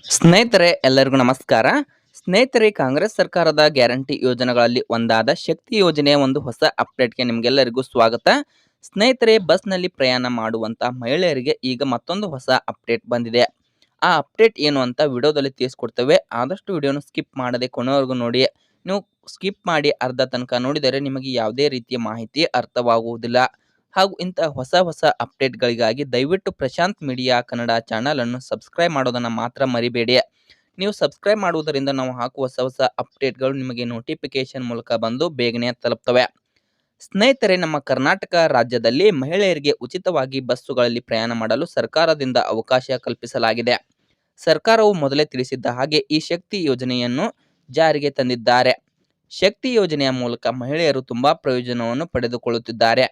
ಸ್ನೇಹಿತರೆ ಎಲ್ಲರಿಗೂ ನಮಸ್ಕಾರ. ಸ್ನೇಹಿತರೆ, ಕಾಂಗ್ರೆಸ್ ಸರ್ಕಾರದ ಗ್ಯಾರಂಟಿ ಯೋಜನೆಗಳಲ್ಲಿ ಒಂದಾದ ಶಕ್ತಿ ಯೋಜನೆಯ ಒಂದು ಹೊಸ ಅಪ್ಡೇಟ್ಗೆ ನಿಮಗೆಲ್ಲರಿಗೂ ಸ್ವಾಗತ. ಸ್ನೇಹಿತರೆ, ಬಸ್ನಲ್ಲಿ ಪ್ರಯಾಣ ಮಾಡುವಂತ ಮಹಿಳೆಯರಿಗೆ ಈಗ ಮತ್ತೊಂದು ಹೊಸ ಅಪ್ಡೇಟ್ ಬಂದಿದೆ. ಆ ಅಪ್ಡೇಟ್ ಏನು ಅಂತ ವಿಡಿಯೋದಲ್ಲಿ ತಿಳಿಸ್ಕೊಡ್ತೇವೆ. ಆದಷ್ಟು ವಿಡಿಯೋನ ಸ್ಕಿಪ್ ಮಾಡದೆ ಕೊನೆವರೆಗೂ ನೋಡಿ. ನೀವು ಸ್ಕಿಪ್ ಮಾಡಿ ಅರ್ಧ ತನಕ ನೋಡಿದರೆ ನಿಮಗೆ ಯಾವುದೇ ರೀತಿಯ ಮಾಹಿತಿ ಅರ್ಥವಾಗುವುದಿಲ್ಲ. ಹಾಗೂ ಇಂತಹ ಹೊಸ ಅಪ್ಡೇಟ್ಗಳಿಗಾಗಿ ದಯವಿಟ್ಟು ಪ್ರಶಾಂತ್ ಮೀಡಿಯಾ ಕನ್ನಡ ಚಾನಲ್ ಅನ್ನು ಸಬ್ಸ್ಕ್ರೈಬ್ ಮಾಡೋದನ್ನು ಮಾತ್ರ ಮರಿಬೇಡಿ. ನೀವು ಸಬ್ಸ್ಕ್ರೈಬ್ ಮಾಡುವುದರಿಂದ ನಾವು ಹಾಕುವ ಹೊಸ ಅಪ್ಡೇಟ್ಗಳು ನಿಮಗೆ ನೋಟಿಫಿಕೇಶನ್ ಮೂಲಕ ಬಂದು ಬೇಗನೆ ತಲುಪ್ತವೆ. ಸ್ನೇಹಿತರೆ, ನಮ್ಮ ಕರ್ನಾಟಕ ರಾಜ್ಯದಲ್ಲಿ ಮಹಿಳೆಯರಿಗೆ ಉಚಿತವಾಗಿ ಬಸ್ಸುಗಳಲ್ಲಿ ಪ್ರಯಾಣ ಮಾಡಲು ಸರ್ಕಾರದಿಂದ ಅವಕಾಶ ಕಲ್ಪಿಸಲಾಗಿದೆ. ಸರ್ಕಾರವು ಮೊದಲೇ ತಿಳಿಸಿದ್ದ ಹಾಗೆ ಈ ಶಕ್ತಿ ಯೋಜನೆಯನ್ನು ಜಾರಿಗೆ ತಂದಿದ್ದಾರೆ. ಶಕ್ತಿ ಯೋಜನೆಯ ಮೂಲಕ ಮಹಿಳೆಯರು ತುಂಬಾ ಪ್ರಯೋಜನವನ್ನು ಪಡೆದುಕೊಳ್ಳುತ್ತಿದ್ದಾರೆ.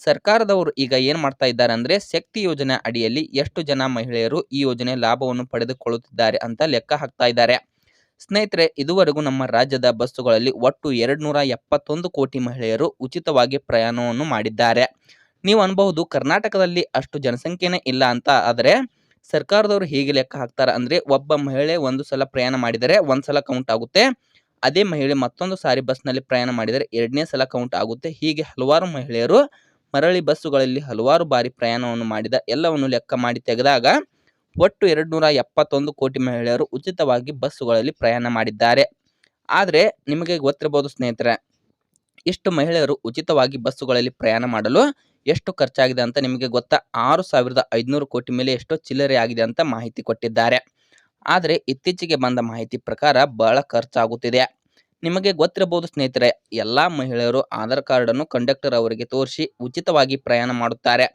ಸರ್ಕಾರದವರು ಈಗ ಏನ್ ಮಾಡ್ತಾ ಇದ್ದಾರೆ ಅಂದ್ರೆ, ಶಕ್ತಿ ಯೋಜನೆ ಅಡಿಯಲ್ಲಿ ಎಷ್ಟು ಜನ ಮಹಿಳೆಯರು ಈ ಯೋಜನೆ ಲಾಭವನ್ನು ಪಡೆದುಕೊಳ್ಳುತ್ತಿದ್ದಾರೆ ಅಂತ ಲೆಕ್ಕ ಹಾಕ್ತಾ ಇದ್ದಾರೆ. ಸ್ನೇಹಿತರೆ, ಇದುವರೆಗೂ ನಮ್ಮ ರಾಜ್ಯದ ಬಸ್ಸುಗಳಲ್ಲಿ ಒಟ್ಟು 271 ಕೋಟಿ ಮಹಿಳೆಯರು ಉಚಿತವಾಗಿ ಪ್ರಯಾಣವನ್ನು ಮಾಡಿದ್ದಾರೆ. ನೀವು ಅನ್ಬಹುದು, ಕರ್ನಾಟಕದಲ್ಲಿ ಅಷ್ಟು ಜನಸಂಖ್ಯೆನೇ ಇಲ್ಲ ಅಂತ. ಆದರೆ ಸರ್ಕಾರದವರು ಹೇಗೆ ಲೆಕ್ಕ ಹಾಕ್ತಾರ ಅಂದ್ರೆ, ಒಬ್ಬ ಮಹಿಳೆ ಒಂದು ಸಲ ಪ್ರಯಾಣ ಮಾಡಿದರೆ ಒಂದ್ಸಲ ಕೌಂಟ್ ಆಗುತ್ತೆ. ಅದೇ ಮಹಿಳೆ ಮತ್ತೊಂದು ಸಾರಿ ಬಸ್ನಲ್ಲಿ ಪ್ರಯಾಣ ಮಾಡಿದರೆ ಎರಡನೇ ಸಲ ಕೌಂಟ್ ಆಗುತ್ತೆ. ಹೀಗೆ ಹಲವಾರು ಮಹಿಳೆಯರು ಮರಳಿ ಬಸ್ಸುಗಳಲ್ಲಿ ಹಲವಾರು ಬಾರಿ ಪ್ರಯಾಣವನ್ನು ಮಾಡಿದ ಎಲ್ಲವನ್ನು ಲೆಕ್ಕ ಮಾಡಿ ತೆಗೆದಾಗ ಒಟ್ಟು 271 ಕೋಟಿ ಮಹಿಳೆಯರು ಉಚಿತವಾಗಿ ಬಸ್ಸುಗಳಲ್ಲಿ ಪ್ರಯಾಣ ಮಾಡಿದ್ದಾರೆ. ಆದರೆ ನಿಮಗೆ ಗೊತ್ತಿರಬಹುದು ಸ್ನೇಹಿತರೆ, ಇಷ್ಟು ಮಹಿಳೆಯರು ಉಚಿತವಾಗಿ ಬಸ್ಸುಗಳಲ್ಲಿ ಪ್ರಯಾಣ ಮಾಡಲು ಎಷ್ಟು ಖರ್ಚಾಗಿದೆ ಅಂತ ನಿಮಗೆ ಗೊತ್ತಾ? 6,500 ಕೋಟಿ ಮೇಲೆ ಎಷ್ಟೋ ಚಿಲ್ಲರೆ ಆಗಿದೆ ಅಂತ ಮಾಹಿತಿ ಕೊಟ್ಟಿದ್ದಾರೆ. ಆದರೆ ಇತ್ತೀಚೆಗೆ ಬಂದ ಮಾಹಿತಿ ಪ್ರಕಾರ ಬಹಳ ಖರ್ಚಾಗುತ್ತಿದೆ. ನಿಮಗೆ ಗೊತ್ತಿರಬಹುದು ಸ್ನೇಹಿತರೆ, ಎಲ್ಲಾ ಮಹಿಳೆಯರು ಆಧಾರ್ ಕಾರ್ಡ್ ಅನ್ನು ಕಂಡಕ್ಟರ್ ಅವರಿಗೆ ತೋರಿಸಿ ಉಚಿತವಾಗಿ ಪ್ರಯಾಣ ಮಾಡುತ್ತಾರೆ.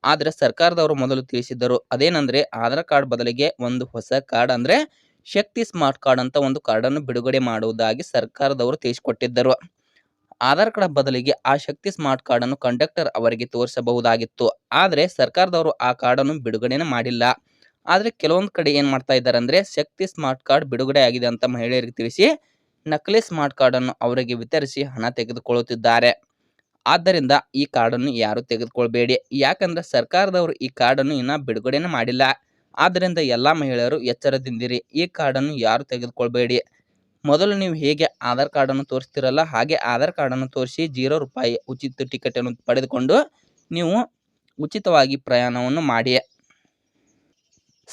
ಆದರೆ ಸರ್ಕಾರದವರು ಮೊದಲು ತಿಳಿಸಿದ್ದರು, ಅದೇನಂದ್ರೆ ಆಧಾರ್ ಕಾರ್ಡ್ ಬದಲಿಗೆ ಒಂದು ಹೊಸ ಕಾರ್ಡ್ ಅಂದ್ರೆ ಶಕ್ತಿ ಸ್ಮಾರ್ಟ್ ಕಾರ್ಡ್ ಅಂತ ಒಂದು ಕಾರ್ಡ್ ಅನ್ನು ಬಿಡುಗಡೆ ಮಾಡುವುದಾಗಿ ಸರ್ಕಾರದವರು ತಿಳಿಸಿಕೊಟ್ಟಿದ್ದರು. ಆಧಾರ್ ಕಾರ್ಡ್ ಬದಲಿಗೆ ಆ ಶಕ್ತಿ ಸ್ಮಾರ್ಟ್ ಕಾರ್ಡ್ ಅನ್ನು ಕಂಡಕ್ಟರ್ ಅವರಿಗೆ ತೋರಿಸಬಹುದಾಗಿತ್ತು. ಆದರೆ ಸರ್ಕಾರದವರು ಆ ಕಾರ್ಡ್ ಅನ್ನು ಬಿಡುಗಡೆನೇ ಮಾಡಿಲ್ಲ. ಆದ್ರೆ ಕೆಲವೊಂದು ಕಡೆ ಏನ್ ಮಾಡ್ತಾ ಇದ್ದಾರೆ ಅಂದ್ರೆ, ಶಕ್ತಿ ಸ್ಮಾರ್ಟ್ ಕಾರ್ಡ್ ಬಿಡುಗಡೆ ಆಗಿದೆ ಅಂತ ಮಹಿಳೆಯರಿಗೆ ತಿಳಿಸಿ ನಕಲಿ ಸ್ಮಾರ್ಟ್ ಕಾರ್ಡ್ ಅನ್ನು ಅವರಿಗೆ ವಿತರಿಸಿ ಹಣ ತೆಗೆದುಕೊಳ್ಳುತ್ತಿದ್ದಾರೆ. ಆದ್ದರಿಂದ ಈ ಕಾರ್ಡ್ ಅನ್ನು ಯಾರು ತೆಗೆದುಕೊಳ್ಬೇಡಿ. ಯಾಕಂದ್ರೆ ಸರ್ಕಾರದವರು ಈ ಕಾರ್ಡ್ ಅನ್ನು ಇನ್ನ ಬಿಡುಗಡೆನೇ ಮಾಡಿಲ್ಲ. ಆದ್ದರಿಂದ ಎಲ್ಲಾ ಮಹಿಳೆಯರು ಎಚ್ಚರದಿಂದಿರಿ. ಈ ಕಾರ್ಡ್ ಅನ್ನು ಯಾರು ತೆಗೆದುಕೊಳ್ಬೇಡಿ. ಮೊದಲು ನೀವು ಹೇಗೆ ಆಧಾರ್ ಕಾರ್ಡ್ ಅನ್ನು ತೋರಿಸ್ತಿರಲ್ಲ, ಹಾಗೆ ಆಧಾರ್ ಕಾರ್ಡ್ ಅನ್ನು ತೋರಿಸಿ 0 ರೂಪಾಯಿ ಉಚಿತ ಟಿಕೆಟ್ ಅನ್ನು ಪಡೆದುಕೊಂಡು ನೀವು ಉಚಿತವಾಗಿ ಪ್ರಯಾಣವನ್ನು ಮಾಡಿ.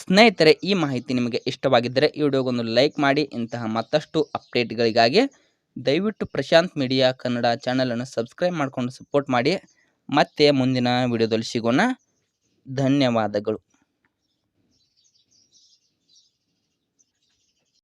ಸ್ನೇಹಿತರೆ, ಈ ಮಾಹಿತಿ ನಿಮಗೆ ಇಷ್ಟವಾಗಿದ್ದರೆ ಈ ವಿಡಿಯೋಗೊಂದು ಲೈಕ್ ಮಾಡಿ. ಇಂತಹ ಮತ್ತಷ್ಟು ಅಪ್ಡೇಟ್ಗಳಿಗಾಗಿ ದಯವಿಟ್ಟು ಪ್ರಶಾಂತ್ ಮೀಡಿಯಾ ಕನ್ನಡ ಚಾನಲನ್ನು ಸಬ್ಸ್ಕ್ರೈಬ್ ಮಾಡಿಕೊಂಡು ಸಪೋರ್ಟ್ ಮಾಡಿ. ಮತ್ತೆ ಮುಂದಿನ ವಿಡಿಯೋದಲ್ಲಿ ಸಿಗೋಣ. ಧನ್ಯವಾದಗಳು.